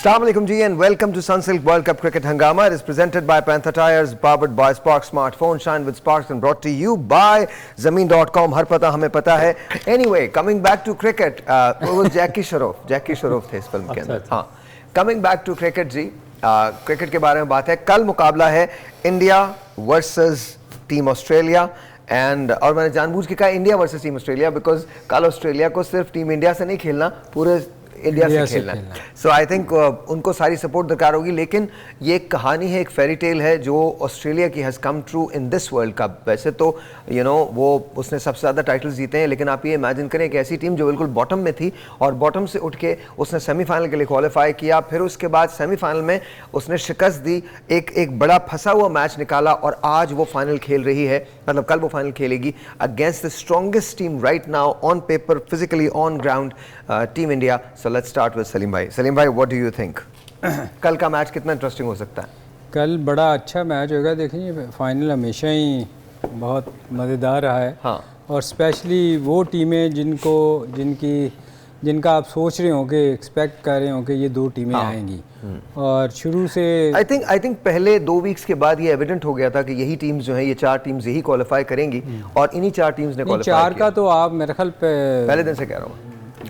Assalamu alaikum ji and welcome to Sunsilk World Cup Cricket Hangama. It is presented by Panther Tires, powered by Spark Smartphone, shine with Sparks and brought to you by Zameen.com. हर पता हमें पता है. Anyway, coming back to cricket, वो जैकी श्रॉफ थे इस film के अंदर. हाँ, coming back to cricket जी, क्रिकेट के बारे में बात है. कल मुकाबला है इंडिया वर्सेस टीम ऑस्ट्रेलिया और मैंने जानबूझ के कहा India versus team Australia because कल ऑस्ट्रेलिया को सिर्फ टीम इंडिया से नहीं खेलना, पूरे इंडिया से खेलना है. सो आई थिंक उनको सारी सपोर्ट दरकार होगी. लेकिन ये एक कहानी है, एक फेरी टेल है जो ऑस्ट्रेलिया की has come true in this world cup. वैसे तो वो उसने सबसे ज़्यादा टाइटल्स जीते हैं, लेकिन आप ये इमेजिन करें कि ऐसी टीम जो बिल्कुल बॉटम में थी और बॉटम से उठ के उसने सेमीफाइनल के लिए क्वालिफाई किया, फिर उसके बाद सेमीफाइनल में उसने शिकस्त दी, एक बड़ा फंसा हुआ मैच निकाला और आज वो फाइनल खेल रही है. मतलब कल वो फाइनल खेलेगी against the strongest team right now on paper, physically on ground, team India. So let's start with Salim भाई. सलीम भाई, what do you think? कल का मैच कितना इंटरेस्टिंग हो सकता है? कल बड़ा अच्छा मैच होगा. देखिए, फाइनल हमेशा ही बहुत मज़ेदार रहा है. हाँ. और स्पेशली वो टीमें जिनका आप सोच रहे हो कि एक्सपेक्ट कर रहे हो कि ये दो टीमें आएंगी. और शुरू से आई थिंक पहले 2 वीक्स के बाद ये एविडेंट हो गया था कि यही टीम्स जो हैं, ये 4 टीम्स यही क्वालिफाई करेंगी और इन्हीं 4 टीम्स ने क्वालिफाई किया. 4 का तो आप मेरे ख्याल पहले दिन से कह रहा हूँ,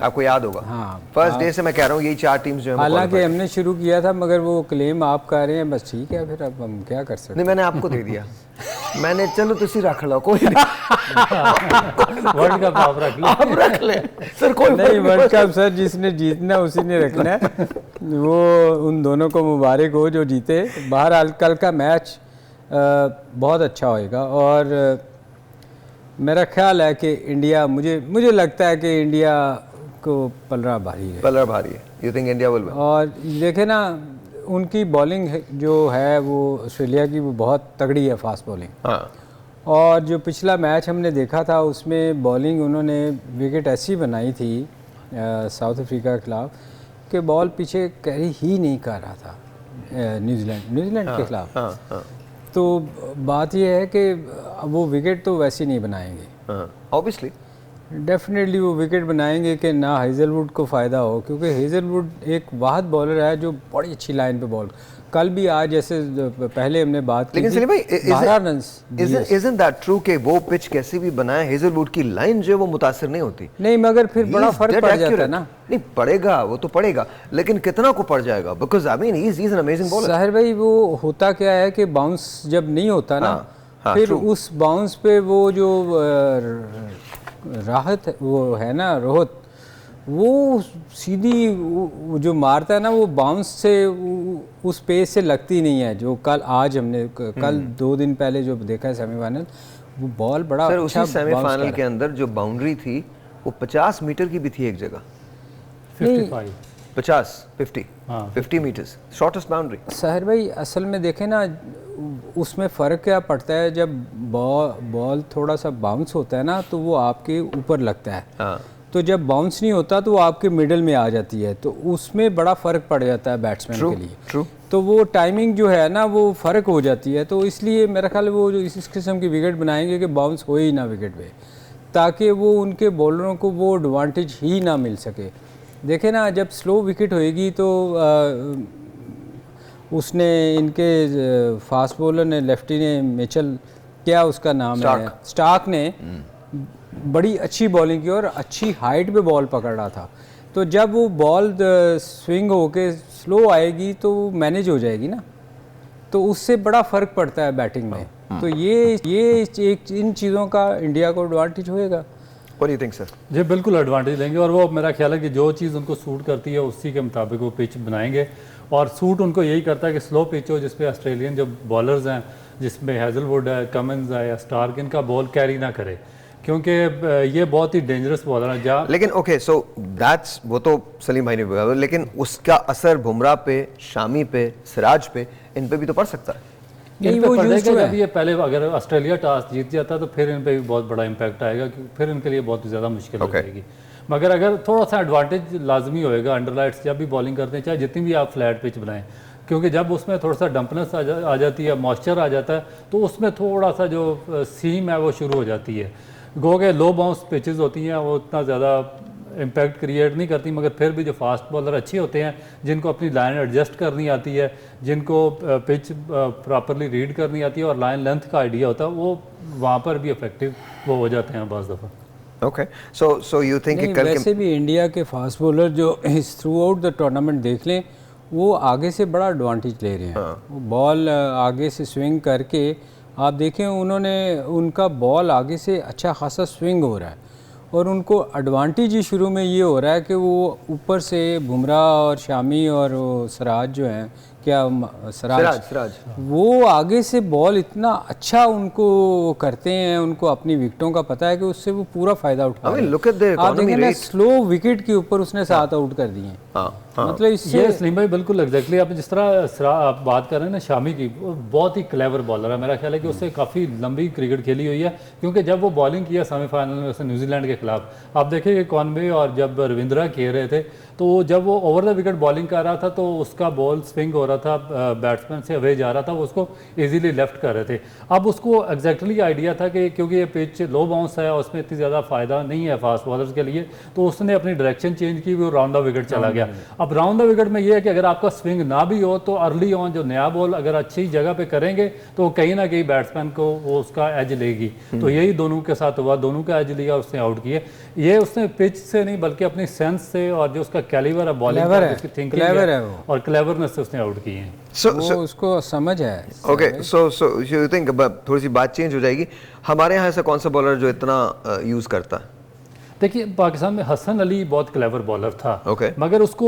आपको याद होगा. हाँ, फर्स्ट डे से मैं कह रहा हूँ यही 4 टीम्स जो है. हालांकि हमने शुरू किया था, मगर वो क्लेम आप कर रहे हैं, बस ठीक है, फिर अब हम क्या कर सकते हैं. नहीं, मैंने आपको दे दिया. मैंने चलो तुसी रख लो, कोई नहीं. वर्ल्ड कप आप रख ले सर, कोई नहीं. वर्ल्ड कप सर जिसने जीतना उसी ने रखना है. वो उन दोनों को मुबारक हो जो जीते. बहरहाल कल का मैच बहुत अच्छा होएगा और मेरा ख्याल है कि इंडिया, मुझे लगता है कि इंडिया को पलड़ा भारी है. You think India will win? और देखे ना, उनकी बॉलिंग जो है वो ऑस्ट्रेलिया की वो बहुत तगड़ी है, फास्ट बॉलिंग. हाँ. और जो पिछला मैच हमने देखा था उसमें बॉलिंग उन्होंने विकेट ऐसी बनाई थी साउथ अफ्रीका के खिलाफ कि बॉल पीछे कैरी ही नहीं कर रहा था न्यूजीलैंड के खिलाफ. हाँ. तो बात यह है कि वो विकेट तो वैसे नहीं बनाएंगे. ऑब्वियसली डेफिनेटली वो विकेट बनाएंगे कि ना हेजलवुड को फ़ायदा हो, क्योंकि हेजलवुड एक वाहद बॉलर है जो बड़ी अच्छी लाइन पे बॉल. कल भी आज जैसे पहले हमने बात की, लेकिन सलीम भाई, isn't that true कि वो पिच कैसे भी बनाए, हेजलवुड की लाइन जो है वो मुतासिर नहीं होती? नहीं, मगर फिर बड़ा फर्क पड़ जाता है ना. नहीं पड़ेगा, वो तो पड़ेगा, लेकिन कितना को पड़ जाएगा? Because I mean he is an amazing bowler. Sahir भाई, वो होता क्या है कि बाउंस जब नहीं होता ना, फिर उस बाउंस पे वो जो राहत वो है ना, रोहत, वो सीधी जो मारता है ना, वो बाउंस से उस पेस से लगती नहीं है जो आज हमने कल 2 दिन पहले जो देखा है सेमीफाइनल, वो बॉल बड़ा सर अच्छा. उसी सेमीफाइनल के अंदर जो बाउंड्री थी वो 50 मीटर की भी थी एक जगह. 50 मीटर्स शॉर्टेस्ट बाउंड्री. सहर भाई, असल में देखें ना, उसमें फ़र्क क्या पड़ता है, जब बॉल थोड़ा सा बाउंस होता है ना तो वो आपके ऊपर लगता है. हाँ. तो जब बाउंस नहीं होता तो वो आपके मिडल में आ जाती है, तो उसमें बड़ा फ़र्क पड़ जाता है बैट्समैन के लिए. ट्रू. तो वो टाइमिंग जो है ना वो फ़र्क हो जाती है. तो इसलिए मेरा ख्याल है वो जो इस किस्म की विकेट बनाएंगे कि बाउंस हो ही ना विकेट पे, ताकि वो उनके बॉलरों को वो एडवांटेज ही ना मिल सके. देखें ना, जब स्लो विकेट होएगी तो उसने इनके फास्ट बॉलर ने, लेफ्टी ने, मिचेल, क्या उसका नाम है, स्टार्क ने बड़ी अच्छी बॉलिंग की और अच्छी हाइट पे बॉल पकड़ रहा था. तो जब वो बॉल स्विंग होके स्लो आएगी तो मैनेज हो जाएगी ना, तो उससे बड़ा फ़र्क पड़ता है बैटिंग में. तो ये एक इन चीज़ों का इंडिया को एडवांटेज होएगा. What do you think, sir? जी बिल्कुल एडवांटेज लेंगे, और वो मेरा ख्याल है कि जो चीज़ उनको सूट करती है उसी के मुताबिक वो पिच बनाएंगे. और सूट उनको यही करता है कि स्लो पिच हो, जिसपे ऑस्ट्रेलियन जो बॉलर्स हैं, जिसमें हेजलवुड है, कमिंस है या स्टार्क, इनका बॉल कैरी ना करे, क्योंकि ये बहुत ही डेंजरस बॉलर है. जहाँ लेकिन ओके, सो दैट्स, वो तो सलीम भाई ने बोला, लेकिन उसका असर बुमराह पे, शामी पे, सिराज पे, इन पे भी तो पड़ सकता है. नहीं, वो जब ये पहले अगर ऑस्ट्रेलिया टॉस जीत जाता तो फिर इन पे भी बहुत बड़ा इम्पैक्ट आएगा, क्योंकि फिर इनके लिए बहुत ज़्यादा मुश्किल हो जाएगी. मगर अगर थोड़ा सा एडवांटेज लाजमी होएगा, अंडरलाइट्स जब भी बॉलिंग करते हैं, चाहे जितनी भी आप फ्लैट पिच बनाएं, क्योंकि जब उसमें थोड़ा सा डंपनेस आ जाती है, मॉइस्चर आ जाता है, तो उसमें थोड़ा सा जो सीम है वो शुरू हो जाती है. गो के लो बाउंस पिचेस होती हैं, वो उतना ज़्यादा इम्पैक्ट क्रिएट नहीं करती, मगर फिर भी जो फास्ट बॉलर अच्छे होते हैं, जिनको अपनी लाइन एडजस्ट करनी आती है, जिनको पिच प्रॉपरली रीड करनी आती है और लाइन लेंथ का आइडिया होता है, वो वहाँ पर भी इफेक्टिव वो हो जाते हैं बाज़ दफ़ा। ओके, सो यू थिंक कि कल वैसे भी इंडिया के फास्ट बॉलर जो थ्रू आउट द टूर्नामेंट देख लें, वो आगे से बड़ा एडवांटेज ले रहे हैं। वो बॉल आगे से स्विंग करके आप देखें, उनका बॉल आगे से अच्छा खासा स्विंग हो रहा है, और उनको एडवांटेज ही शुरू में ये हो रहा है कि वो ऊपर से बुमराह और शामी और सिराज जो हैं, क्या सिराज वो आगे से बॉल इतना अच्छा उनको करते हैं, उनको अपनी विकेटों का पता है कि उससे वो पूरा फायदा उठा रहे हैं। आप देखें ना, स्लो विकेट के ऊपर उसने 7 आउट कर दिए हैं। मतलब इससे सलीम भाई बिल्कुल एग्जैक्टली आप जिस तरह आप बात कर रहे हैं ना शामी की, वो बहुत ही क्लेवर बॉलर है। मेरा ख्याल है कि उससे काफ़ी लंबी क्रिकेट खेली हुई है, क्योंकि जब वो बॉलिंग किया सेमीफाइनल में उसने न्यूजीलैंड के खिलाफ, आप देखें कि कॉनवे और जब रविंद्रा खेल रहे थे, तो जब वो ओवर द विकेट बॉलिंग कर रहा था तो उसका बॉल स्विंग हो रहा था, बैट्समैन से अवे जा रहा था, वो उसको इजीली लेफ्ट कर रहे थे। अब उसको एग्जैक्टली आइडिया था कि क्योंकि ये पिच लो बाउंस है और उसमें इतनी ज़्यादा फ़ायदा नहीं है फास्ट बॉलर्स के लिए, तो उसने अपनी डायरेक्शन चेंज की, वो राउंड द विकेट चला गया। अब राउंड द विकेट में ये है कि अगर आपका स्विंग ना भी हो तो अर्ली ऑन जो नया बॉल अगर अच्छी जगह पे करेंगे तो कहीं ना कहीं बैट्समैन को वो उसका एज लेगी। तो यही दोनों के साथ हुआ, दोनों का एज लिया, उसने आउट किए। ये उसने पिच से नहीं बल्कि अपनी सेंस से और जो उसका कैलिबर है बॉलिंग का, उसकी थिंकिंग है और क्लेवरनेस से उसने आउट किए हैं। वो उसको समझ है। ओके, सो यू थिंक थोड़ी सी बात चेंज हो जाएगी, हमारे यहाँ ऐसा कौन सा बॉलर जो इतना यूज़ करता है? देखिए पाकिस्तान में हसन अली बहुत क्लेवर बॉलर था, मगर उसको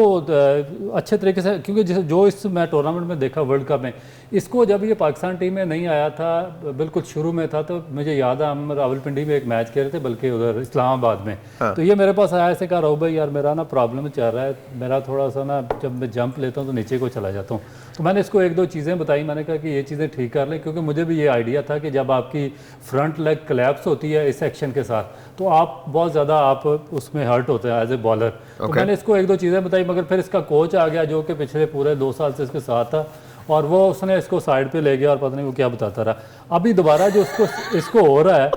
अच्छे तरीके से, क्योंकि जो इस मैं टूर्नामेंट में देखा वर्ल्ड कप में, इसको जब ये पाकिस्तान टीम में नहीं आया था, बिल्कुल शुरू में था, तो मुझे याद है हम रावलपिंडी में एक मैच खेल रहे थे, बल्कि उधर इस्लामाबाद में। तो ये मेरे पास आया, ऐसे कहा राहुल भाई यार मेरा ना प्रॉब्लम चल रहा है, मेरा थोड़ा सा ना जब मैं जंप लेता हूँ तो नीचे को चला जाता हूँ। तो मैंने इसको 1-2 चीज़ें बताई, मैंने कहा कि ये चीज़ें ठीक कर लें, क्योंकि मुझे भी ये आइडिया था कि जब आपकी फ्रंट लेग क्लैप्स होती है इस एक्शन के साथ, तो आप बहुत ज़्यादा आप उसमें हर्ट होते हैं एज ए बॉलर। तो मैंने इसको 1-2 चीज़ें बताई, मगर फिर इसका कोच आ गया जो कि पिछले पूरे 2 साल से इसके साथ था, और वो उसने इसको साइड पे ले गया और पता नहीं वो क्या बताता रहा। अभी दोबारा जो इसको हो रहा है,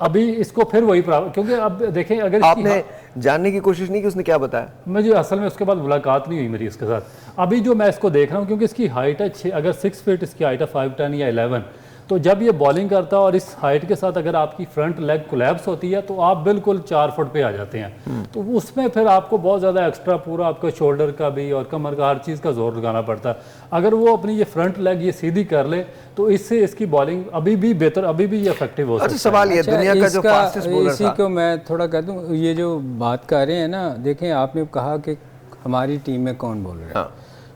अभी इसको फिर वही प्रॉब्लम, क्योंकि अब देखें अगर आपने जानने की कोशिश नहीं की उसने क्या बताया? मुझे असल में उसके बाद मुलाकात नहीं हुई मेरी इसके साथ। अभी जो मैं इसको देख रहा हूँ, क्योंकि इसकी हाइट है अगर 6 फीट इसकी हाइट है 5'10" या 11, तो जब ये बॉलिंग करता है और इस हाइट के साथ अगर आपकी फ्रंट लेग कोलैप्स होती है तो आप बिल्कुल 4 फुट पे आ जाते हैं। तो उसमें फिर आपको बहुत ज़्यादा एक्स्ट्रा पूरा आपका शोल्डर का भी और कमर का हर चीज़ का जोर लगाना पड़ता है। अगर वो अपनी ये फ्रंट लेग ये सीधी कर ले तो इससे इसकी बॉलिंग अभी भी बेहतर, अभी भी ये इफेक्टिव हो सकता है। सवाल ये दुनिया का जो फास्टेस्ट बॉलर इसी को मैं थोड़ा कह दूं, ये जो बात कर रहे हैं ना, देखें आपने कहा कि हमारी टीम में कौन बॉलर है,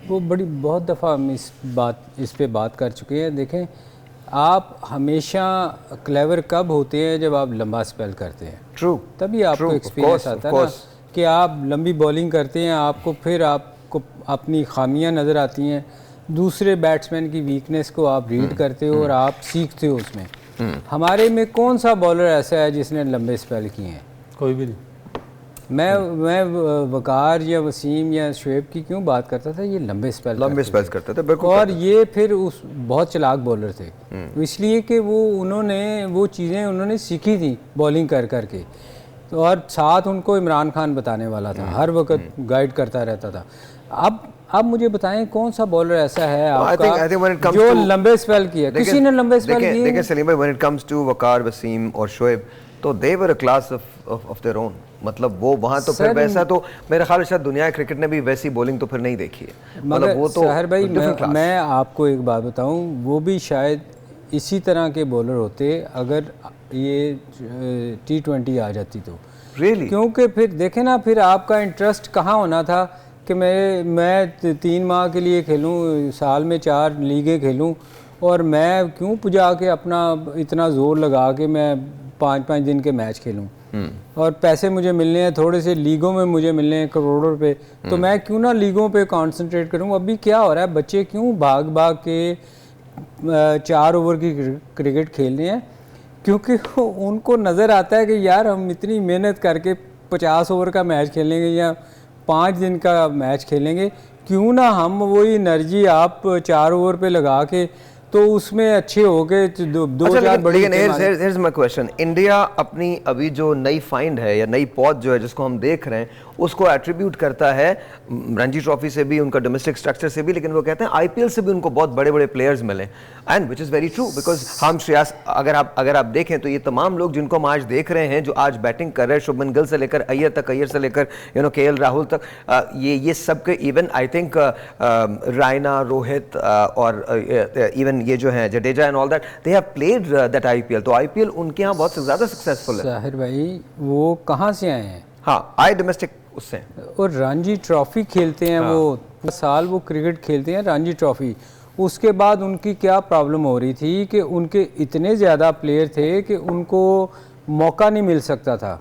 वो बहुत दफ़ा हम इस पे बात कर चुके हैं। देखें आप हमेशा क्लेवर कब होते हैं जब आप लंबा स्पेल करते हैं, तभी आपको एक्सपीरियंस आता है ना, कि आप लंबी बॉलिंग करते हैं, आपको अपनी खामियां नज़र आती हैं, दूसरे बैट्समैन की वीकनेस को आप रीड करते हो और आप सीखते हो उसमें। हमारे में कौन सा बॉलर ऐसा है जिसने लंबे स्पेल किए हैं? कोई भी नहीं। मैं वकार या वसीम या शुएब की क्यों बात करता था, ये लंबे स्पेल करते थे बिल्कुल, और ये फिर उस बहुत चालाक बॉलर थे, इसलिए कि वो चीज़ें उन्होंने सीखी थी बॉलिंग कर करके। तो और साथ उनको इमरान खान बताने वाला था, हर वक्त गाइड करता रहता था। अब मुझे बताएं कौन सा बॉलर ऐसा है आपका जो लंबे स्पेल किया? किसी ने लंबे स्पेल किए? देखिए सलीम भाई, when it comes to Waqar, Wasim और शोएब, तो they were a class of their own. मतलब वो वहाँ तो फिर वैसा, तो मेरा ख्याल शायद दुनिया क्रिकेट ने भी वैसी बॉलिंग तो फिर नहीं देखी है। मतलब वो तो सहर भाई, मैं आपको एक बात बताऊं, वो भी शायद इसी तरह के बॉलर होते अगर ये T20 आ जाती तो। रियली? क्योंकि फिर देखें ना, फिर आपका इंटरेस्ट कहाँ होना था कि मैं 3 माह के लिए खेलूँ, साल में 4 लीगें खेलूँ, और मैं क्यों पुजा के अपना इतना ज़ोर लगा के मैं 5-5 दिन के मैच खेलूँ, और पैसे मुझे मिलने हैं, थोड़े से लीगों में मुझे मिलने हैं करोड़ों रुपए, तो मैं क्यों ना लीगों पे कंसंट्रेट करूँ। अभी क्या हो रहा है, बच्चे क्यों भाग भाग के 4 ओवर की क्रिकेट खेल रहे हैं, क्योंकि उनको नज़र आता है कि यार हम इतनी मेहनत करके 50 ओवर का मैच खेलेंगे या 5 दिन का मैच खेलेंगे, क्यों ना हम वही एनर्जी आप 4 ओवर पे लगा के तो उसमें अच्छे हो गए दो चार बड़ी। here's my question, इंडिया अपनी अभी जो नई फाइंड है या नई पौध जो है जिसको हम देख रहे हैं उसको एट्रीब्यूट करता है रणजी ट्रॉफी से भी, उनका डोमेस्टिक स्ट्रक्चर से भी, लेकिन वो कहते हैं आईपीएल से भी उनको बहुत बड़े बड़े प्लेयर्स मिले, and which is very true because हम श्रेयस अगर आप देखें तो ये तमाम लोग जिनको हम आज देख रहे हैं जो आज बैटिंग कर रहे हैं, शुभमन गिल से लेकर अय्यर तक, अय्यर से लेकर केएल राहुल तक, ये सब के even I think Raina, Rohit और इवन ये जो है Jadeja and all that, they have played that IPL. तो आईपीएल उनके यहाँ बहुत ज़्यादा सक्सेसफुल है। साहिर भाई वो कहाँ से आए हैं? हाँ, आए डोमेस्टिक उससे, और रणजी ट्रॉफी खेलते हैं। हाँ। वो साल वो क्रिकेट खेलते हैं रणजी ट्रॉफी। उसके बाद उनकी क्या प्रॉब्लम हो रही थी कि उनके इतने ज़्यादा प्लेयर थे कि उनको मौका नहीं मिल सकता था।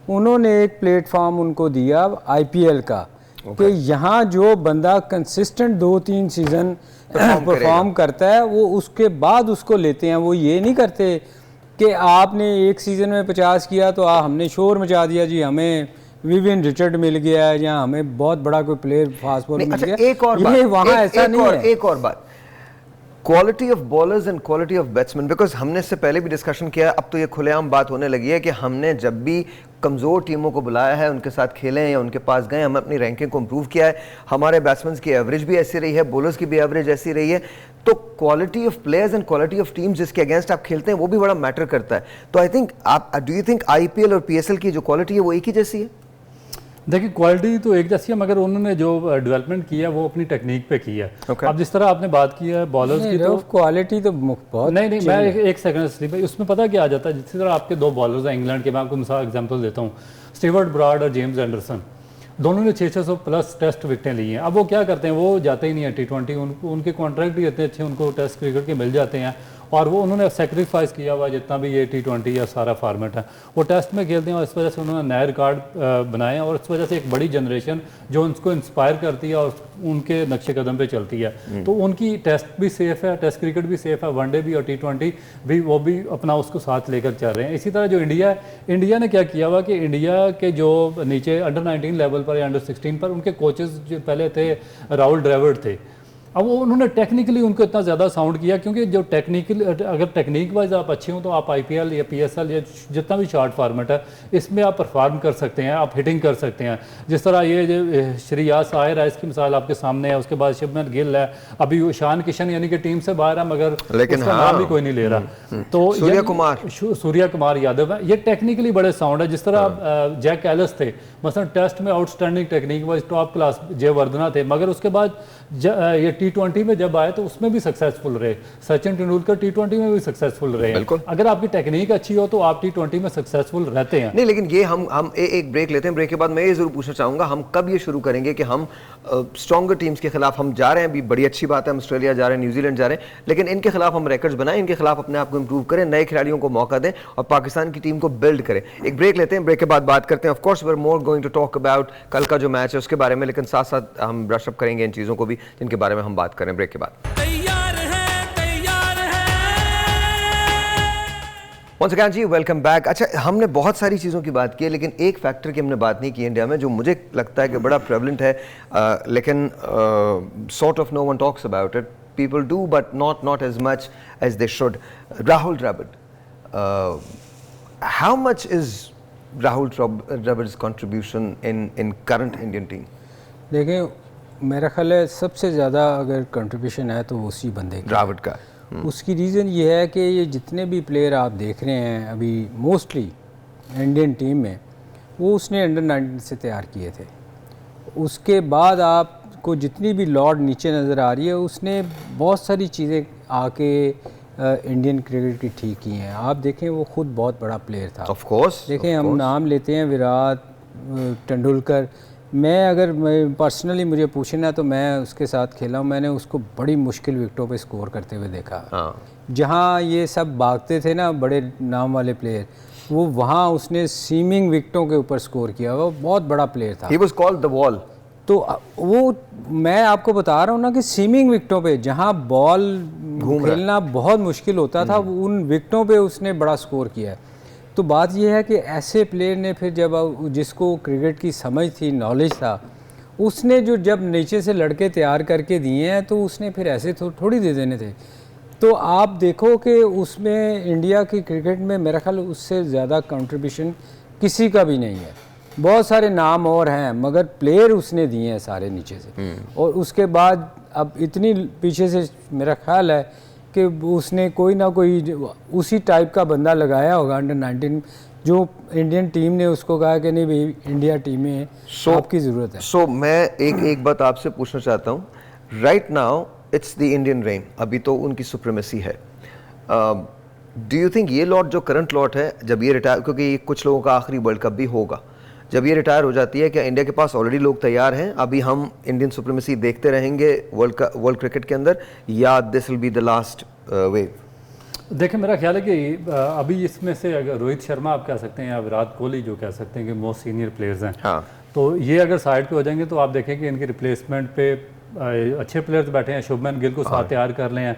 उन्होंने एक प्लेटफॉर्म उनको दिया आईपीएल का कि यहाँ जो बंदा कंसिस्टेंट 2-3 सीज़न परफॉर्म करता है वो उसके बाद उसको लेते हैं। वो ये नहीं करते कि आपने एक सीज़न में 50 किया तो हमने शोर मचा दिया जी, हमें विवियन रिचर्ड मिल गया है या हमें बहुत बड़ा कोई प्लेयर फास्ट बॉलर मिल गया। एक और बात, वहाँ ऐसा नहीं है। एक और बात, quality of bowlers and quality of batsman, because हमने इससे पहले भी डिस्कशन किया, अब तो ये खुलेआम बात होने लगी है कि हमने जब भी कमज़ोर टीमों को बुलाया है, उनके साथ खेले हैं या उनके पास गए, हमने अपनी रैंकिंग को इम्प्रूव किया है। हमारे बैट्समैन की एवरेज भी ऐसी रही है, बॉलर्स की भी एवरेज ऐसी रही है। तो quality of players and quality of teams जिसके अगेंस्ट आप खेलते हैं वो भी बड़ा मैटर करता है। तो I think do you think IPL और पीएसएल की जो क्वालिटी है वो एक ही जैसी है? देखिए, क्वालिटी तो एक जैसी है, मगर उन्होंने जो डेवलपमेंट किया वो अपनी टेक्निक पे किया है। अब जिस तरह आपने बात की है बॉलर्स की, तो क्वालिटी तो बहुत नहीं मैं एक सेकंड भाई, उसमें पता क्या आ जाता है, जिस तरह आपके 2 बॉलर्स हैं इंग्लैंड के, मैं आपको मिसाल एग्जांपल देता हूँ, स्टीवर्ट ब्रॉड और जेम्स एंडरसन, दोनों ने 600 प्लस टेस्ट विकेटें ली हैं। अब वो क्या करते हैं, वो जाते ही नहीं है T20, उनके कॉन्ट्रैक्ट भी इतने अच्छे उनको टेस्ट क्रिकेट के मिल जाते हैं, और वो उन्होंने सेक्रीफाइस किया हुआ जितना भी ये T20 या सारा फॉर्मेट है वो टेस्ट में खेलते हैं, और इस वजह से उन्होंने नए रिकॉर्ड बनाए हैं, और इस वजह से एक बड़ी जनरेशन जो उनको इंस्पायर करती है और उनके नक्शे कदम पे चलती है। तो उनकी टेस्ट भी सेफ है, टेस्ट क्रिकेट भी सेफ है, वनडे भी और T20 भी, वो भी अपना उसको साथ लेकर चल रहे हैं। इसी तरह जो इंडिया ने क्या किया हुआ कि इंडिया के जो नीचे अंडर 19 लेवल पर या अंडर 16 पर उनके कोचेस जो पहले थे राहुल द्रविड़ थे, अब वो उन्होंने टेक्निकली उनको इतना ज़्यादा साउंड किया, क्योंकि जो अगर टेक्निक वाइज आप अच्छे हो तो आप आईपीएल या पीएसएल या जितना भी शॉर्ट फार्मेट है इसमें आप परफॉर्म कर सकते हैं, आप हिटिंग कर सकते हैं। जिस तरह ये जो श्रेयस आयर है इसकी मिसाल आपके सामने है, उसके बाद शुभमन गिल है, अभी ईशान किशन यानी कि टीम से बाहर है मगर लेकिन उसका नाम भी कोई नहीं ले रहा। तो सूर्य कुमार यादव है, ये टेक्निकली बड़े साउंड है। जिस तरह जैक एलिस थे, मसलन टेस्ट में outstanding technique wise top class Jayawardene थे, मगर उसके बाद ये T20 में जब आए तो उसमें भी सक्सेसफुल रहे। सचिन तेंदुलकर T20 में भी सक्सेसफुल रहे हैं। अगर आपकी टेक्निक अच्छी हो तो आप T20 में सक्सेसफुल रहते हैं। नहीं, लेकिन ये हम एक ब्रेक लेते हैं। ब्रेक के बाद मैं ये जरूर पूछना चाहूंगा, हम कब ये शुरू करेंगे कि हम स्ट्रॉन्गर टीम्स के खिलाफ हम जा रहे हैं, अभी बड़ी अच्छी बात है, हम ऑस्ट्रेलिया जा रहे हैं, न्यूजीलैंड जा रहे हैं, लेकिन इनके खिलाफ हम रिकॉर्ड्स बनाएं, इनके खिलाफ अपने आप को इंप्रूव करें, नए खिलाड़ियों को मौका दें और पाकिस्तान की टीम को बिल्ड करें। एक ब्रेक लेते हैं, ब्रेक के बाद बात करते हैं। Of course we are more going to talk about कल का जो मैच है उसके बारे में, लेकिन साथ साथ हम ब्रश अप करेंगे इन चीज़ों को भी जिनके बारे में हम बात करें ब्रेक के बाद। Once again जी, वेलकम बैक। अच्छा, हमने बहुत सारी चीज़ों की बात की है, लेकिन एक फैक्टर की हमने बात नहीं की इंडिया में जो मुझे लगता है कि बड़ा प्रेवलेंट है, लेकिन sort of no one talks about it. People do but not as much as they should. Rahul Dravid, how much is Rahul Dravid's contribution in current Indian team? देखें, मेरा ख्याल है सबसे ज़्यादा अगर कंट्रीब्यूशन है तो उसी बंदे का, द्रविड़ का। उसकी रीज़न ये है कि ये जितने भी प्लेयर आप देख रहे हैं अभी मोस्टली इंडियन टीम में, वो उसने अंडर 19 से तैयार किए थे। उसके बाद आपको जितनी भी लॉर्ड नीचे नज़र आ रही है, उसने बहुत सारी चीज़ें आके इंडियन क्रिकेट की ठीक की हैं। आप देखें, वो खुद बहुत बड़ा प्लेयर था। ऑफ कोर्स देखें, हम नाम लेते हैं विराट, तेंदुलकर। मैं अगर पर्सनली मुझे पूछना तो मैं उसके साथ खेला हूँ, मैंने उसको बड़ी मुश्किल विकेटों पे स्कोर करते हुए देखा। जहाँ ये सब भागते थे ना बड़े नाम वाले प्लेयर, वो वहाँ उसने सीमिंग विकेटों के ऊपर स्कोर किया। वो बहुत बड़ा प्लेयर था। He was called the wall। तो वो मैं आपको बता रहा हूँ ना कि सीमिंग विकेटों पे जहाँ बॉल खेलना बहुत मुश्किल होता था, उन विकेटों पे उसने बड़ा स्कोर किया है। तो बात यह है कि ऐसे प्लेयर ने फिर जब जिसको क्रिकेट की समझ थी, नॉलेज था, उसने जो जब नीचे से लड़के तैयार करके दिए हैं तो उसने फिर ऐसे थोड़ी दे देने थे। तो आप देखो कि उसमें इंडिया की क्रिकेट में मेरा ख्याल उससे ज़्यादा कंट्रीब्यूशन किसी का भी नहीं है। बहुत सारे नाम और हैं मगर प्लेयर उसने दिए हैं सारे नीचे से, और उसके बाद अब इतनी पीछे से मेरा ख्याल है कि उसने कोई ना कोई उसी टाइप का बंदा लगाया होगा अंडर 19 जो इंडियन टीम ने उसको कहा कि नहीं भाई इंडिया टीम में आपकी ज़रूरत है। मैं एक बात आपसे पूछना चाहता हूँ। Right now it's the Indian rain, अभी तो उनकी सुप्रीमेसी है। डू यू थिंक ये लॉट जो करंट लॉट है जब ये रिटायर, क्योंकि कुछ लोगों का आखिरी वर्ल्ड कप भी होगा, जब ये रिटायर हो जाती है क्या इंडिया के पास ऑलरेडी लोग तैयार हैं, अभी हम इंडियन सुप्रीमेसी देखते रहेंगे वर्ल्ड क्रिकेट के अंदर, या this will be the last wave? देखिए मेरा ख्याल है कि अभी इसमें से अगर रोहित शर्मा आप कह सकते हैं या विराट कोहली जो कह सकते हैं कि मोस्ट सीनियर प्लेयर्स हैं, हाँ, तो ये अगर साइड पे हो जाएंगे तो आप देखें कि इनके रिप्लेसमेंट पे अच्छे प्लेयर्स बैठे हैं। शुभमन गिल को साथ तैयार कर ले हैं,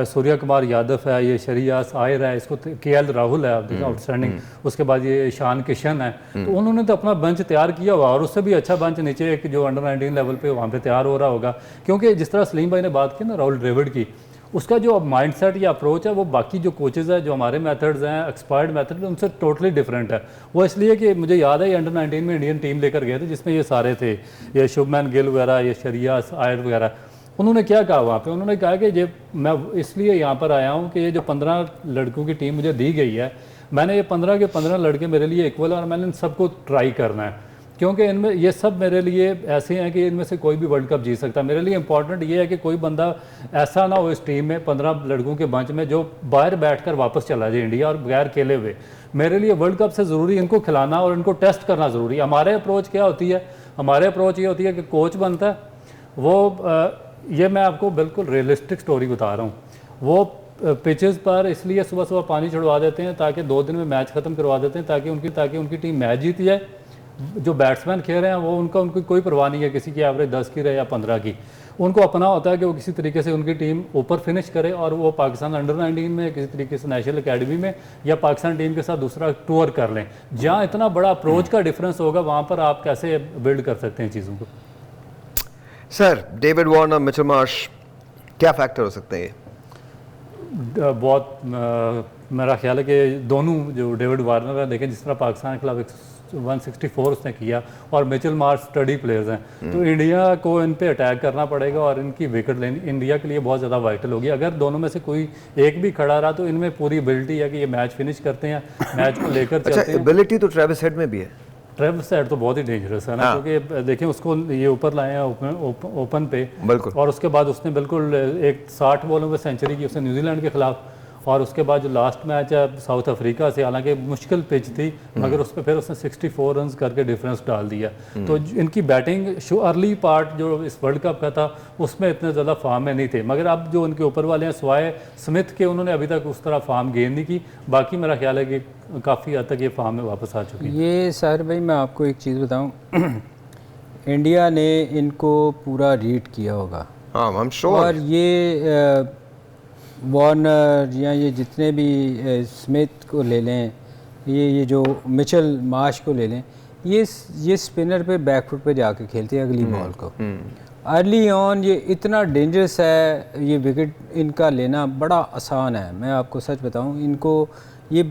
सूर्य कुमार यादव है, ये शरियास आयर है, इसको केएल राहुल है आप देखें आउटस्टैंडिंग, उसके बाद ये ईशान किशन है। तो उन्होंने तो अपना बेंच तैयार किया हुआ, और उससे भी अच्छा बेंच नीचे एक जो अंडर 19 लेवल पे वहाँ पे तैयार हो रहा होगा। क्योंकि जिस तरह सलीम भाई ने बात की ना राहुल द्रविड़ की, उसका जो माइंडसेट या अप्रोच है वो बाकी जो कोचेज़ हैं जो हमारे मेथड्स हैं एक्सपायर्ड मेथड उनसे टोटली डिफरेंट है। वो इसलिए कि मुझे याद है ये अंडर 19 में इंडियन टीम लेकर गए थे जिसमें ये सारे थे, ये शुभमन गिल वगैरह, ये शरियास आयर वगैरह। उन्होंने क्या कहा वहाँ पे, उन्होंने कहा कि ये मैं इसलिए यहाँ पर आया हूँ कि ये जो 15 लड़कों की टीम मुझे दी गई है, मैंने ये 15 के 15 लड़के मेरे लिए इक्वल है और मैंने इन सबको ट्राई करना है, क्योंकि इनमें ये सब मेरे लिए ऐसे हैं कि इनमें से कोई भी वर्ल्ड कप जीत सकता है। मेरे लिए इंपॉर्टेंट ये है कि कोई बंदा ऐसा ना हो इस टीम में 15 लड़कों के मंच में जो बाहर बैठकर वापस चला जाए इंडिया और बगैर खेले हुए। मेरे लिए वर्ल्ड कप से ज़रूरी इनको खिलाना और इनको टेस्ट करना ज़रूरी है। हमारे अप्रोच क्या होती है, हमारे अप्रोच ये होती है कि कोच बनता है वो ये मैं आपको बिल्कुल रियलिस्टिक स्टोरी बता रहा हूँ, वो पिचेस पर इसलिए सुबह सुबह पानी छुड़वा देते हैं ताकि 2 दिन में मैच ख़त्म करवा देते हैं ताकि उनकी टीम मैच जीत जाए। जो बैट्समैन खेल रहे हैं वो उनकी कोई परवाह नहीं है किसी की एवरेज 10 की रहे या 15 की, उनको अपना होता है कि वो किसी तरीके से उनकी टीम ऊपर फिनिश करे और वो पाकिस्तान अंडर 19 में किसी तरीके से नेशनल एकेडमी में या पाकिस्तान टीम के साथ दूसरा टूर कर लें। जहाँ इतना बड़ा अप्रोच का डिफरेंस होगा वहाँ पर आप कैसे बिल्ड कर सकते हैं चीज़ों को? Sir, David Warner, Mitchell Marsh, क्या फैक्टर हो सकते हैं ये? बहुत मेरा ख्याल है कि दोनों जो डेविड वार्नर है, देखें जिस तरह पाकिस्तान के खिलाफ 164 उसने किया, और मिचेल मार्श स्टडी प्लेयर्स हैं, तो इंडिया को इन पे अटैक करना पड़ेगा और इनकी विकेट लेनी इंडिया के लिए बहुत ज़्यादा वाइटल होगी। अगर दोनों में से कोई एक भी खड़ा रहा तो इनमें पूरी एबिलिटी है कि ये मैच फिनिश करते हैं, मैच को लेकर चलते हैं। एबिलिटी तो ट्रेविस हेड में भी है। ट्रेविस हेड तो बहुत ही डेंजरस है ना, क्योंकि देखें उसको ये ऊपर लाए हैं ओपन पे, और उसके बाद उसने बिल्कुल एक 60 बॉलों में सेंचुरी की उसने न्यूजीलैंड के खिलाफ, और उसके बाद जो लास्ट मैच है साउथ अफ्रीका से, हालांकि मुश्किल पिच थी मगर उस पर फिर उसने 64 रन करके डिफरेंस डाल दिया। तो इनकी बैटिंग अर्ली पार्ट जो इस वर्ल्ड कप का था उसमें इतने ज़्यादा फॉर्म में नहीं थे, मगर अब जो उनके ऊपर वाले हैं स्वाय स्मिथ के, उन्होंने अभी तक उस तरह फॉर्म गेन नहीं की। बाकी मेरा ख्याल है कि काफ़ी हद तक ये फॉर्म में वापस आ चुकी है। ये साहिर भाई मैं आपको एक चीज़ बताऊँ, इंडिया ने इनको पूरा रीड किया होगा, और ये वार्नर या ये जितने भी स्मिथ को ले लें, ये जो मिचेल मार्श को ले लें, ये स्पिनर पे बैकफुट पे जाके खेलते हैं अगली बॉल को। अर्ली ऑन ये इतना डेंजरस है, ये विकेट इनका लेना बड़ा आसान है। मैं आपको सच बताऊं, इनको ये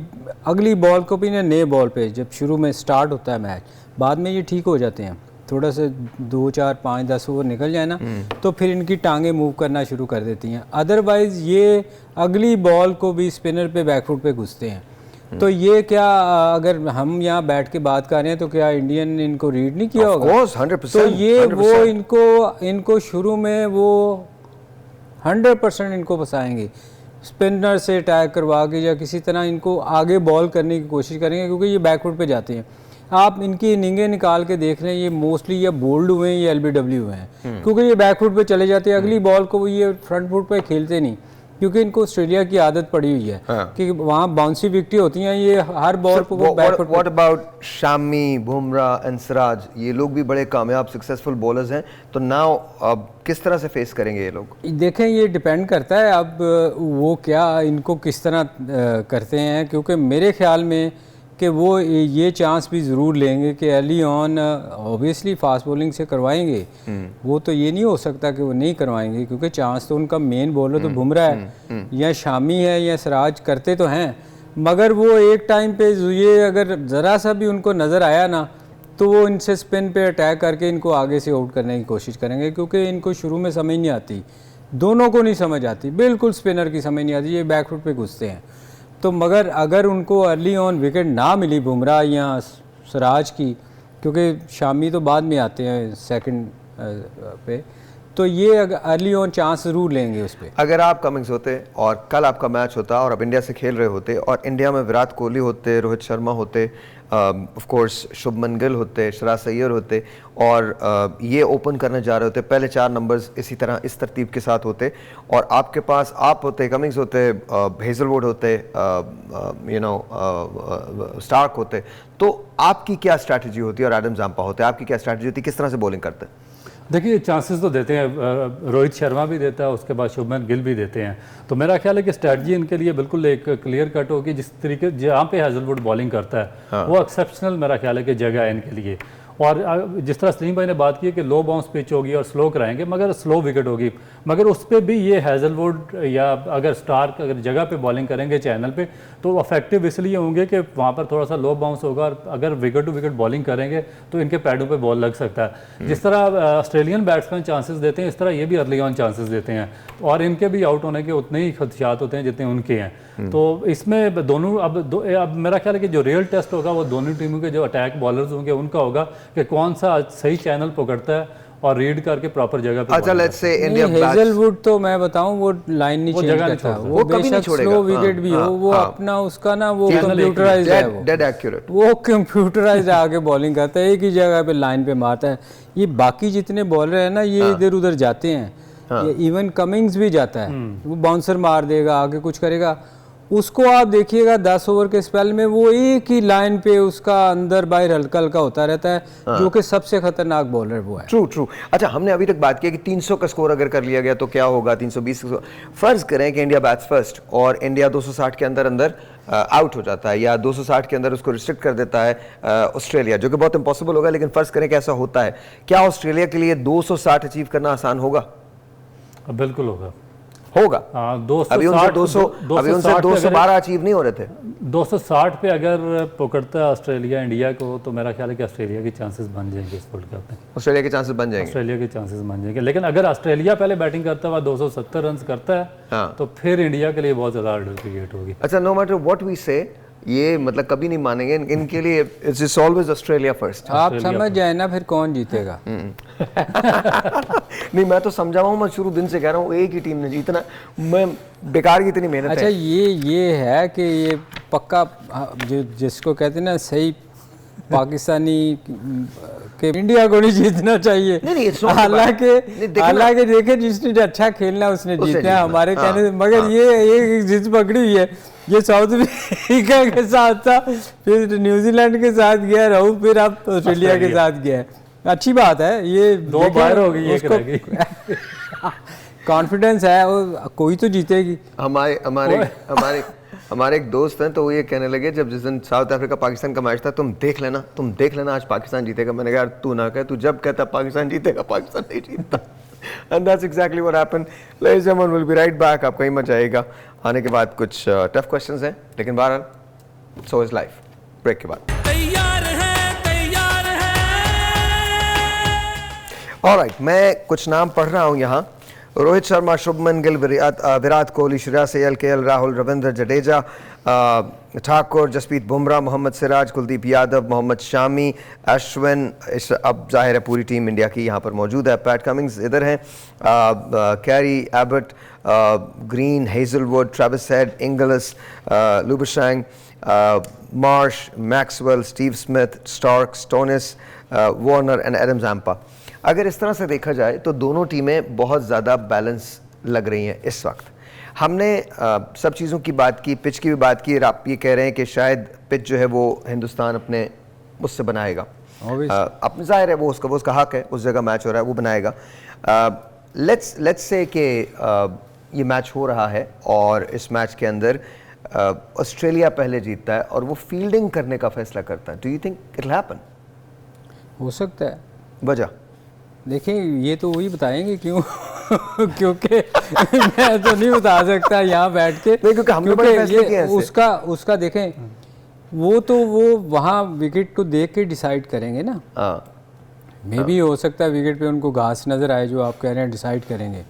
अगली बॉल को भी ना नए बॉल पे जब शुरू में स्टार्ट होता है मैच, बाद में ये ठीक हो जाते हैं, थोड़ा सा 2, 4, 5, 10 ओवर निकल जाए ना तो फिर इनकी टांगें मूव करना शुरू कर देती हैं। अदरवाइज़ ये अगली बॉल को भी स्पिनर पे बैकफुट पे घुसते हैं। तो ये क्या, अगर हम यहाँ बैठ के बात कर रहे हैं तो क्या इंडियन इनको रीड नहीं किया होगा? 100%, तो ये 100%। वो इनको शुरू में वो 100% इनको फंसाएंगे, स्पिनर से अटैक करवा के या किसी तरह इनको आगे बॉल करने की कोशिश करेंगे, क्योंकि ये बैकफुट पे जाते हैं। आप इनकी इनिंगें निकाल के देख लें, ये मोस्टली या बोल्ड हुए हैं या एलबीडब्ल्यू हुए हैं, क्योंकि ये बैकफुट पे चले जाते हैं, अगली बॉल को ये फ्रंट फुट पे खेलते नहीं, क्योंकि इनको ऑस्ट्रेलिया की आदत पड़ी हुई है कि वहाँ बाउंसी विकेटें होती हैं, ये हर बॉल पे वो back foot. What about Shami, Bumrah and Siraj, ये लोग भी बड़े कामयाब सक्सेसफुल बॉलर्स हैं, तो नाउ अब किस तरह से फेस करेंगे ये लोग? देखें, ये डिपेंड करता है अब वो क्या इनको किस तरह करते हैं, क्योंकि मेरे ख्याल में कि वो ये चांस भी ज़रूर लेंगे कि early on obviously fast bowling से करवाएंगे, वो तो ये नहीं हो सकता कि वो नहीं करवाएंगे, क्योंकि चांस तो उनका मेन बॉलर तो बुमराह है या शामी है या सिराज करते तो हैं, मगर वो एक टाइम पे ये अगर ज़रा सा भी उनको नज़र आया ना तो वो इनसे स्पिन पे अटैक करके इनको आगे से आउट करने की कोशिश करेंगे, क्योंकि इनको शुरू में समझ नहीं आती, दोनों को नहीं समझ आती, बिल्कुल स्पिनर की समझ नहीं आती, ये बैकफुट पे घुसते हैं। तो मगर अगर उनको अर्ली ऑन विकेट ना मिली बुमराह या सिराज की, क्योंकि शामी तो बाद में आते हैं सेकंड पे, तो ये अर्ली ऑन चांस ज़रूर लेंगे उस पर। अगर आप कमिंग्स होते और कल आपका मैच होता और अब इंडिया से खेल रहे होते और इंडिया में विराट कोहली होते, रोहित शर्मा होते, ऑफ कोर्स शुभमन गिल होते, श्रेयस अय्यर होते और ये ओपन करने जा रहे होते, पहले 4 नंबर्स इसी तरह इस तरतीब के साथ होते और आपके पास आप होते, कमिंग्स होते, हेजलवुड होते, स्टार्क होते, तो आपकी क्या स्ट्रैटेजी होती है और एडम जाम्पा होते, आपकी क्या स्ट्रैटेजी होती है, किस तरह से बॉलिंग करते हैं? देखिए चांसेस तो देते हैं, रोहित शर्मा भी देता है, उसके बाद शुभमन गिल भी देते हैं, तो मेरा ख्याल है कि स्ट्रैटेजी इनके लिए बिल्कुल एक क्लियर कट होगी। जिस तरीके जहाँ पे हेजलवुड बॉलिंग करता है हाँ। वो एक्सेप्शनल मेरा ख्याल है कि जगह है इनके लिए। और जिस तरह सलीम भाई ने बात की है कि लो बाउंस पिच होगी और स्लो कराएंगे, मगर स्लो विकेट होगी, मगर उस पर भी ये हेजलवुड या अगर स्टार्क अगर जगह पे बॉलिंग करेंगे चैनल पे तो अफेक्टिव इसलिए होंगे कि वहाँ पर थोड़ा सा लो बाउंस होगा और अगर विकेट टू विकेट बॉलिंग करेंगे तो इनके पैडों पे बॉल लग सकता है। जिस तरह ऑस्ट्रेलियन बैट्समैन चांसेस देते हैं, इस तरह ये भी अर्ली ऑन चांसेस देते हैं और इनके भी आउट होने के उतने ही खदशात होते हैं जितने उनके हैं। तो इसमें दोनों अब मेरा ख्याल है कि जो रियल टेस्ट होगा वो दोनों टीमों के जो अटैक बॉलर्स होंगे उनका होगा कि कौन सा सही चैनल पकड़ता है और रीड करके प्रॉपर जगह पे। अच्छा लेट्स से इंडिया हेजलवुड तो मैं बताऊं वो लाइन नहीं चेंज करता, वो बेशक स्लो विकेट भी हो, वो अपना उसका ना वो कंप्यूटराइज्ड है, वो डेड एक्यूरेट, वो कंप्यूटराइज्ड आगे बॉलिंग करता है, एक ही जगह पे लाइन पे मारता है। ये बाकी जितने बॉलर है ना ये इधर उधर जाते हैं, इवन कमिंग्स भी जाता है, वो बाउंसर मार देगा, आगे कुछ करेगा, उसको आप देखिएगा 10 ओवर के स्पेल में वो एक ही लाइन पे उसका अंदर बाहर हल्का हल्का होता रहता है, जो कि सबसे खतरनाक बॉलर वो है। ट्रू। अच्छा हमने अभी तक बात की कि 300 का स्कोर अगर कर लिया गया तो क्या होगा, 320 फर्ज करें कि इंडिया बैट्स फर्स्ट और इंडिया 260 के अंदर अंदर आउट हो जाता है या 260 के अंदर उसको रिस्ट्रिक्ट कर देता है ऑस्ट्रेलिया, जो कि बहुत इंपॉसिबल होगा, लेकिन फर्ज करें कि ऐसा होता है, क्या ऑस्ट्रेलिया के लिए 260 अचीव करना आसान होगा? बिल्कुल होगा। अभी उनसे 212 अचीव नहीं हो रहे थे। 260 पे अगर पकड़ता है ऑस्ट्रेलिया इंडिया को तो मेरा ख्याल है कि ऑस्ट्रेलिया के चांसेस बन जाएंगे इस वर्ल्ड कप में। ऑस्ट्रेलिया के चांसेस बन जाएंगे, ऑस्ट्रेलिया के चांसेस बन जाएंगे, लेकिन अगर ऑस्ट्रेलिया पहले बैटिंग करता हुआ 270 रन करता है हाँ। तो फिर इंडिया के लिए बहुत ज़्यादा हर्डल क्रिएट होगी। अच्छा नो मैटर व्हाट वी से, ये मतलब कभी नहीं मानेंगे इनके लिए, इट्स ऑलवेज ऑस्ट्रेलिया फर्स्ट। आप समझ जाए ना फिर कौन जीतेगा। नहीं मैं तो समझा हूँ, मैं शुरू दिन से कह रहा हूँ एक ही टीम ने जीतना, मैं बेकार की इतनी मेहनत अच्छा है। ये है कि ये पक्का जो जिसको कहते हैं ना सही पाकिस्तानी के इंडिया को नहीं जीतना चाहिए, हालांकि देखे जिसने अच्छा खेलना उसने जीतना है हमारे कहने से, मगर ये जिद पकड़ी हुई है, ये साउथ अफ्रीका के साथ था, फिर न्यूजीलैंड के साथ गया रहूं, फिर आप ऑस्ट्रेलिया के साथ गया है, अच्छी बात है, ये 2 बार हो गई उसको कॉन्फिडेंस है, कोई तो जीतेगी। हमारे एक दोस्त हैं तो वो ये कहने लगे जब जिस दिन साउथ अफ्रीका पाकिस्तान का मैच था, तुम देख लेना आज पाकिस्तान जीतेगा। मैंने कहा यार तू ना कह, तू जब कहता पाकिस्तान जीतेगा पाकिस्तान नहीं जीतता। And that's exactly what happened. Ladies and gentlemen, we'll be right back. आप कहीं मत जाइएगा, आने के बाद कुछ टफ क्वेश्चंस हैं, लेकिन बहरहाल so is life. ब्रेक के बाद ऑलराइट, मैं कुछ नाम पढ़ रहा हूँ यहाँ। रोहित शर्मा, शुभमन गिल, विराट कोहली, श्रेयस अय्यर, केएल राहुल, रविंद्र जडेजा, ठाकुर, जसप्रीत बुमराह, मोहम्मद सिराज, कुलदीप यादव, मोहम्मद शामी, अश्विन, अब जाहिर है पूरी टीम इंडिया की यहाँ पर मौजूद है। पैट कमिंग्स इधर हैं, Carey Abbott, Green, Hazlewood, Travis Head, Inglis, Labuschagne, Marsh, Maxwell, Steve Smith, Starc, Stoinis, Warner and Adam Zampa. अगर इस तरह से देखा जाए तो दोनों टीमें बहुत ज़्यादा बैलेंस लग रही हैं इस वक्त। हमने सब चीज़ों की बात की, पिच की भी बात की, आप ये कह रहे हैं कि शायद पिच जो है वो हिंदुस्तान अपने उससे बनाएगा, अपने जाहिर है वो उसका हक है, उस जगह मैच हो रहा है वो बनाएगा। लेट्स से कि ये मैच हो रहा है और इस मैच के अंदर ऑस्ट्रेलिया पहले जीतता है और वो फील्डिंग करने का फैसला करता है, do you think it will happen? हो सकता है। वजह देखिए ये तो वही बताएंगे क्यों क्योंकि मैं तो नहीं बता सकता यहाँ बैठ के, नहीं, क्योंकि हमने बड़े फैसले किए हैं ऐसे। उसका देखें, वो वहाँ विकेट को देख के डिसाइड करेंगे ना। मे भी हो सकता है विकेट पे उनको घास नज़र आए जो आप कह रहे हैं डिसाइड करेंगे,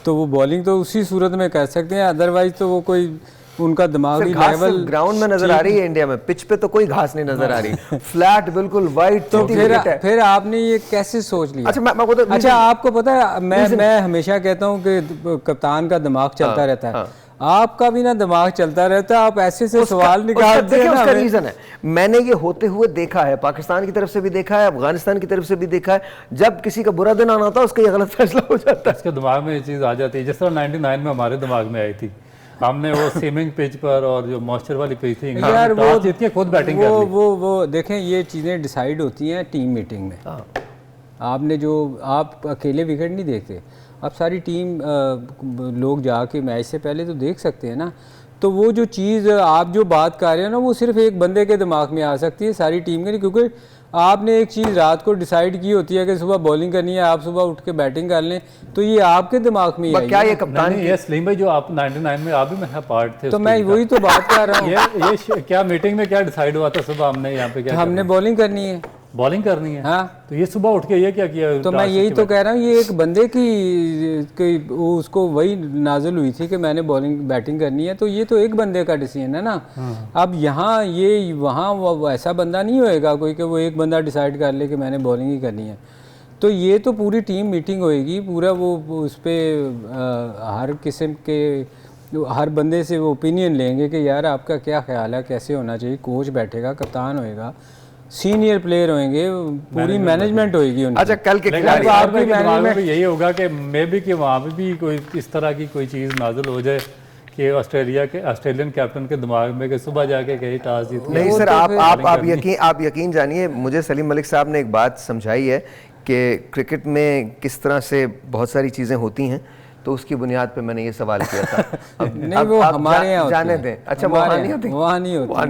तो वो बॉलिंग तो उसी सूरत में कर सकते हैं, अदरवाइज तो वो कोई उनका दिमागी लेवल ग्राउंड में नजर आ रही है इंडिया में, पिच पे तो कोई घास नहीं नजर आ रही, फ्लैट बिल्कुल वाइट। तो फिर आपने ये कैसे सोच लिया? अच्छा अच्छा आपको पता है मैं हमेशा कहता हूँ कि कप्तान का दिमाग चलता रहता है, आपका भी ना दिमाग चलता रहता है, आप ऐसे से सवाल निकालते हैं ना। उसका रीजन है, मैंने ये होते हुए देखा है, पाकिस्तान की तरफ से भी देखा है, अफगानिस्तान की तरफ से भी देखा है, जब किसी का बुरा दिन आना होता है उसका ये गलत फैसला हो जाता है, उसके दिमाग में ये चीज़ आ जाती है। जिस तरह 99 में हमारे दिमाग में आई थी, हमने वो सीमिंग पिच पर और जो मॉइस्चर वाली पिच थी यार वो जीत के खुद बैटिंग कर ली। वो देखें ये चीज़ें डिसाइड होती हैं टीम मीटिंग में। आपने जो आप अकेले विकेट नहीं देखते, आप सारी टीम लोग जाके मैच से पहले तो देख सकते हैं ना। तो वो जो चीज़ आप जो बात कर रहे हो ना वो सिर्फ एक बंदे के दिमाग में आ सकती है, सारी टीम के नहीं, क्योंकि आपने एक चीज़ रात को डिसाइड की होती है कि सुबह बॉलिंग करनी है, आप सुबह उठ के बैटिंग कर लें, तो ये आपके दिमाग में ही क्या ये कप्तान ये सलीम भाई जो आप 99 में आप भी मेरा पार्ट थे, तो मैं वही तो बात कर रहा हूँ। ये क्या मीटिंग में क्या डिसाइड हुआ था सुबह हमने यहाँ पे क्या हमने बॉलिंग करनी है, बॉलिंग करनी है। हाँ तो ये सुबह उठ के ये क्या किया? तो मैं यही तो कह रहा हूँ, ये एक बंदे की उसको वही नाजुल हुई थी कि मैंने बॉलिंग बैटिंग करनी है, तो ये तो एक बंदे का डिसीजन है ना। अब यहाँ ये वहाँ ऐसा बंदा नहीं होएगा कोई कि वो एक बंदा डिसाइड कर ले कि मैंने बॉलिंग ही करनी है। तो ये तो पूरी टीम मीटिंग होएगी, पूरा वो उस पर हर किस्म के हर बंदे से वो ओपिनियन लेंगे कि यार आपका क्या ख्याल है, कैसे होना चाहिए। कोच बैठेगा, कप्तान होएगा, सीनियर प्लेयर होंगे, पूरी मैनेजमेंट होगी उनकी। अच्छा कल के खिलाड़ी आपके मैनेजमेंट में यही होगा कि मे भी कि वहाँ पे भी कोई इस तरह की कोई चीज़ नाजुल हो जाए कि ऑस्ट्रेलियन कैप्टन के दिमाग में कि सुबह जाके कहीं टॉस जीत। नहीं सर, आप यकीन जानिए, मुझे सलीम मलिक साहब ने एक बात समझाई है कि क्रिकेट में किस तरह से बहुत सारी चीज़ें होती हैं, तो उसकी बुनियाद पे मैंने ये सवाल किया था। नहीं वो हमारे यहाँ जाने दें। अच्छा वहाँ नहीं होती,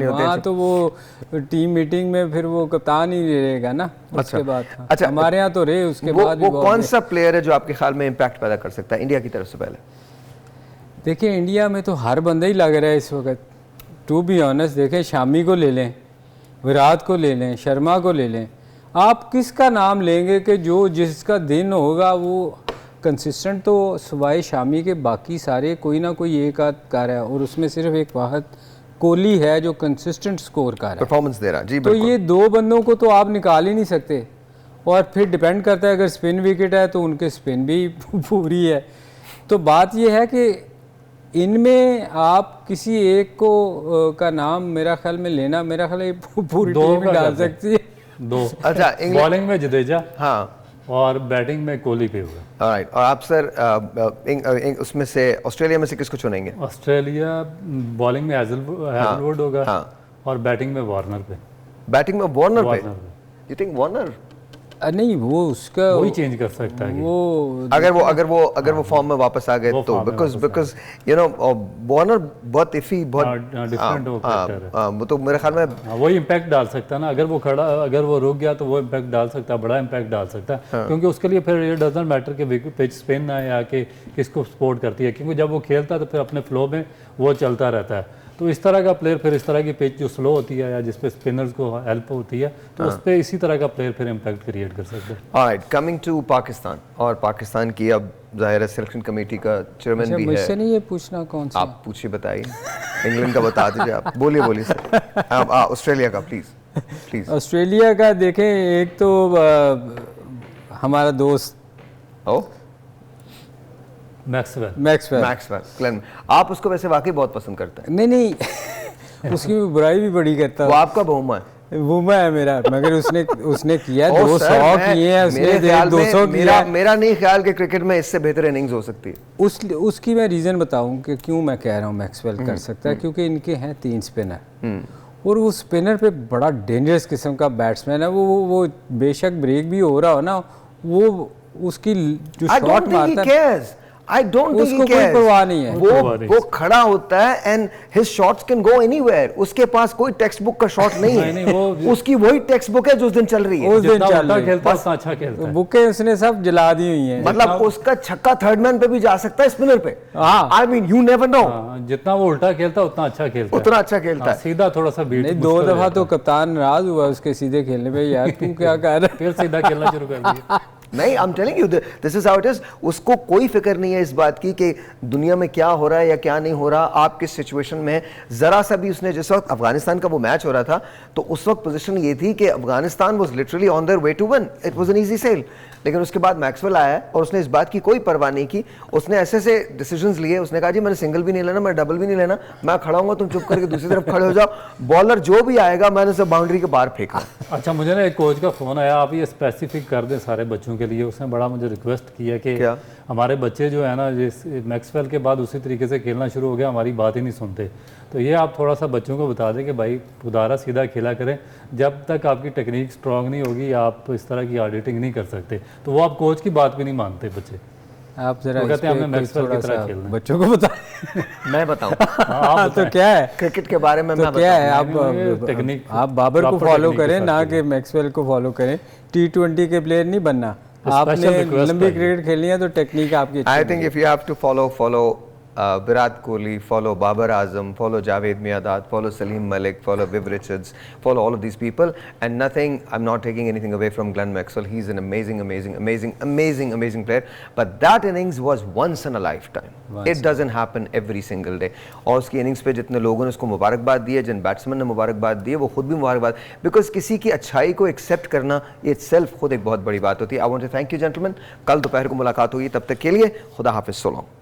वहाँ तो वो टीम मीटिंग में फिर वो कप्तान ही रहेगा ना उसके बाद। अच्छा हमारे यहाँ तो रहे उसके बाद। वो कौन सा प्लेयर है जो आपके ख्याल में इम्पैक्ट पैदा कर सकता है इंडिया की तरफ से? पहले देखिए इंडिया में तो हर बंदा ही लग रहा है इस वक्त, टू बी ऑनेस्ट। देखें शामी को ले लें, विराट को ले लें, शर्मा को ले लें, आप किसका नाम लेंगे कि जो जिसका दिन होगा वो कंसिस्टेंट? तो सवाए शामी के बाकी सारे कोई ना कोई एक आध कर रहा है, और उसमें सिर्फ एक वाहद कोहली है जो कंसिस्टेंट स्कोर कर रहा है, परफॉर्मेंस दे रहा है। जी तो ये दो बंदों को तो आप निकाल ही नहीं सकते। और फिर डिपेंड करता है, अगर स्पिन विकेट है तो उनके स्पिन भी पूरी है। तो बात ये है कि इनमें आप किसी एक को का नाम मेरा ख्याल में लेना, मेरा ख्याल ये पूरी टीम ही डाल सकती है। दो। अच्छा बॉलिंग में जडेजा, हाँ, और बैटिंग में कोहली पे होगा। राइट। और आप सर उसमें से ऑस्ट्रेलिया में से किसको चुनेंगे? ऑस्ट्रेलिया बॉलिंग में हैजलवुड होगा, और बैटिंग में वार्नर पे। बैटिंग में वार्नर पे? You think Warner? नहीं वो उसका वही चेंज कर सकता है वो, अगर वो फॉर्म में वापस आ गए तो, बिकॉज यू नो वार्नर बहुत इफी, बहुत डिफरेंट वो तो मेरे ख्याल में वही इम्पैक्ट डाल सकता है ना। अगर वो खड़ा, अगर वो रुक गया तो वो इम्पैक्ट डाल सकता है, बड़ा इम्पैक्ट डाल सकता है। क्योंकि उसके लिए फिर ये डजंट मैटर कि पिच स्पिन ना या कि किसको सपोर्ट करती है, क्योंकि जब वो खेलता है तो फिर अपने फ्लो में वो चलता रहता है। तो इस तरह का प्लेयर फिर इस तरह की पिच जो स्लो होती है या जिस पे स्पिनर्स को हेल्प होती है, तो उस पे इसी तरह का प्लेयर फिर इम्पैक्ट क्रिएट कर सकते हैं। ऑलराइट, कमिंग टू पाकिस्तान, और पाकिस्तान की अब जाहिर है सिलेक्शन कमेटी का चेयरमैन भी है। मुझसे नहीं ये पूछना कौन सा, आप पूछिए, बताइए। इंग्लैंड का बता दीजिए आप, बोलिए सर। ऑस्ट्रेलिया का प्लीज। ऑस्ट्रेलिया का देखें, एक तो हमारा दोस्त मैक्सवेल, आप उसको वैसे वाकई बहुत पसंद करते हैं। नहीं उसकी बुराई भी बड़ी करता है। वो आपका बहुमा है? वुमा है मेरा, मगर उसने किया 200 किए हैं उसने, 200 किया। मेरा नहीं ख्याल कि क्रिकेट में इससे बेहतर इनिंग्स हो सकती है। उसकी मैं रीज़न बताऊं कि क्यों मैं कह रहा हूं मैक्सवेल कर सकता है, क्योंकि इनके हैं 3 स्पिनर, और वो स्पिनर पे बड़ा डेंजरस किस्म का बैट्समैन है। वो बेशक ब्रेक भी हो रहा हो ना, वो उसकी जो शॉट मारता है, I don't think उसको he कोई cares. परवाह नहीं है। वो खड़ा होता है and his shots can go anywhere. उसके पास कोई टेक्स्ट बुक का शॉट नहीं है, उसकी वही टेक्स्ट बुक है जो उस दिन चल रही है। उस दिन चल रही है, खेलता है अच्छा खेलता है। बुकें उसने सब जला दी हुई हैं। मतलब उसका छक्का थर्ड मैन पे भी जा सकता है, स्पिनर पे। I mean you never know. जितना वो उल्टा खेलता है उतना अच्छा खेलता है, उतना अच्छा खेलता है। सीधा थोड़ा सा बीट नहीं, 2 दफा तो कप्तान नाराज हुआ उसके सीधे खेलने पे, यार तू क्या कर रहा है। फिर सीधा खेलना शुरू कर दिया। नहीं, I'm telling you, this is how it is. उसको कोई फिक्र नहीं है इस बात की कि दुनिया में क्या हो रहा है या क्या नहीं हो रहा, आप किस सिचुएशन में है। जरा सा भी उसने, जिस वक्त अफगानिस्तान का वो मैच हो रहा था तो उस वक्त पोजीशन ये थी कि Afghanistan was literally on their way to win, it was an easy sell. लेकिन उसके बाद मैक्सवेल आया और उसने इस बात की कोई परवाह नहीं की, उसने ऐसे ऐसे डिसीजंस लिए, उसने कहा जी मैंने सिंगल भी नहीं लेना, मैं डबल भी नहीं लेना, मैं खड़ा हूंगा, तुम चुप करके दूसरी तरफ खड़े हो जाओ, बॉलर जो भी आएगा मैंने उसे बाउंड्री के बाहर फेंकना। अच्छा, मुझे ना एक कोच का फोन आया, आप ये स्पेसिफिक कर दें सारे बच्चों के लिए। उसने बड़ा मुझे रिक्वेस्ट किया कि क्या? हमारे बच्चे जो है ना, जिस मैक्सवेल के बाद उसी तरीके से खेलना शुरू हो गया, हमारी बात ही नहीं सुनते। तो ये आप थोड़ा सा बच्चों को बता दें कि भाई खुदारा सीधा खेला करें, जब तक आपकी टेक्निक स्ट्रांग नहीं होगी आप इस तरह की ऑडिटिंग नहीं कर सकते। तो वो आप कोच की बात भी नहीं मानते बच्चे। आप जरा कहते हैं हमने मैक्सवेल की तरह खेलना है। बच्चों को बता। मैं बताऊं तो क्या है क्रिकेट के बारे में, तो मैं क्या है, टेक्निक आप बाबर को फॉलो करें ना कि मैक्सवेल को फॉलो करें। T20 के प्लेयर नहीं बनना, आपने लंबी क्रिकेट खेलनी है तो टेक्निक आपकी। I think if you have to follow Virat Kohli, follow Babar Azam, follow Javed Miandad, follow Salim Malik, follow Viv Richards, follow all of these people, and nothing, I'm not taking anything away from Glenn Maxwell. He's an amazing player, but that innings was once in a lifetime. It doesn't happen every single day. और उसकी innings पे जितने लोगों ने उसको मुबारकबाद दी है, जिन batsman ने मुबारकबाद दी है, वो खुद भी मुबारकबाद, बिकॉज किसी की अच्छाई को एक्सेप्ट करना ये itself खुद एक बहुत बड़ी बात होती है। I want to thank you gentlemen. कल दोपहर को मुलाकात होगी, तब तक के लिए खुदा हाफिज, सो लॉन्ग।